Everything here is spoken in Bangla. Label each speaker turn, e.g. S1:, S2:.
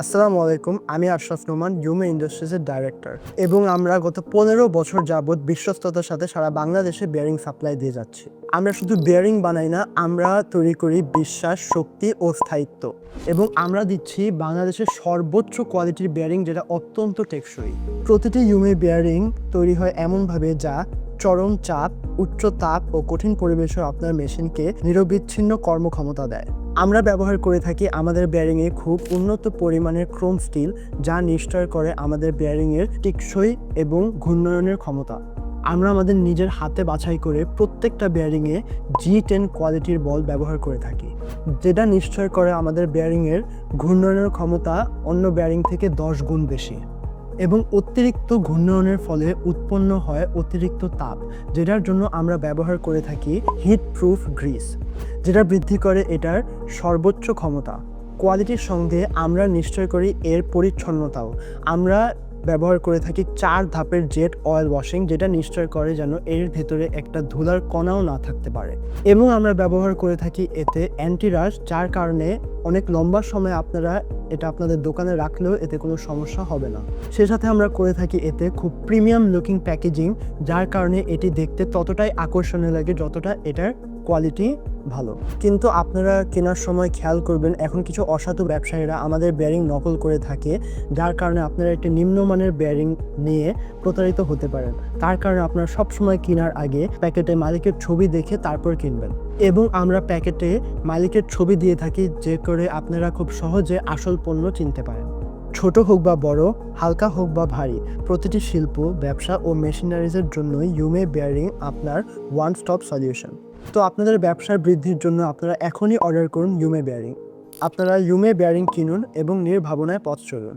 S1: আসসালামু আলাইকুম, আমি আশরাফ নোমান, ইউমে ইন্ডাস্ট্রিজের ডাইরেক্টর এবং আমরা গত 15 বছর যাবৎ বিশ্বস্ততার সাথে সারা বাংলাদেশে বেয়ারিং সাপ্লাই দিয়ে যাচ্ছি। আমরা শুধু বেয়ারিং বানাই না, আমরা তৈরি করি বিশ্বাস, শক্তি ও স্থায়িত্ব। এবং আমরা দিচ্ছি বাংলাদেশের সর্বোচ্চ কোয়ালিটির বেয়ারিং, যেটা অত্যন্ত টেকসই। প্রতিটি ইউমে বেয়ারিং তৈরি হয় এমনভাবে যা চরম চাপ, উচ্চ তাপ ও কঠিন পরিবেশেও আপনার মেশিনকে নিরবিচ্ছিন্ন কর্মক্ষমতা দেয়। আমরা ব্যবহার করে থাকি আমাদের বেয়ারিংয়ে খুব উন্নত পরিমাণের ক্রোম স্টিল, যা নিশ্চয় করে আমাদের বেয়ারিংয়ের টেকসই এবং ঘূর্ণয়নের ক্ষমতা। আমরা আমাদের নিজের হাতে বাছাই করে প্রত্যেকটা বেয়ারিংয়ে G10 কোয়ালিটির বল ব্যবহার করে থাকি, যেটা নিশ্চয় করে আমাদের বেয়ারিংয়ের ঘূর্ণয়নের ক্ষমতা অন্য বেয়ারিং থেকে 10 গুণ বেশি। এবং অতিরিক্ত ঘূর্ণয়নের ফলে উৎপন্ন হয় অতিরিক্ত তাপ, যেটার জন্য আমরা ব্যবহার করে থাকি হিট প্রুফ গ্রিস, যেটা বৃদ্ধি করে এটার সর্বোচ্চ ক্ষমতা। কোয়ালিটির সঙ্গে আমরা নিশ্চয় করি এর পরিচ্ছন্নতাও। আমরা ব্যবহার করে থাকি 4 ধাপের জেট অয়েল ওয়াশিং, যেটা নিশ্চয় করে যেন এর ভেতরে একটা ধুলার কণাও না থাকতে পারে। এবং আমরা ব্যবহার করে থাকি এতে অ্যান্টিরাশ, যার কারণে অনেক লম্বা সময় আপনারা এটা আপনাদের দোকানে রাখলেও এতে কোনো সমস্যা হবে না। সে সাথে আমরা করে থাকি এতে খুব প্রিমিয়াম লুকিং প্যাকেজিং, যার কারণে এটি দেখতে ততটাই আকর্ষণীয় লাগে যতটা এটার কোয়ালিটি ভালো। কিন্তু আপনারা কেনার সময় খেয়াল করবেন, এখন কিছু অসাধু ব্যবসায়ীরা আমাদের বেয়ারিং নকল করে থাকে, যার কারণে আপনারা একটি নিম্নমানের বেয়ারিং নিয়ে প্রতারিত হতে পারেন। তার কারণে আপনারা সবসময় কেনার আগে প্যাকেটে মালিকের ছবি দেখে তারপর কিনবেন। এবং আমরা প্যাকেটে মালিকের ছবি দিয়ে থাকি, যে করে আপনারা খুব সহজে আসল পণ্য চিনতে পারেন। ছোট হোক বা বড়, হালকা হোক বা ভারী, প্রতিটি শিল্প, ব্যবসা ও মেশিনারিজের জন্য ইউমে বেয়ারিং আপনার ওয়ান স্টপ সলিউশন। তো আপনাদের ব্যবসার বৃদ্ধির জন্য আপনারা এখনই অর্ডার করুন ইউমে বেয়ারিং। আপনারা ইউমে বেয়ারিং কিনুন এবং নির্ভাবনায় পথ চলুন।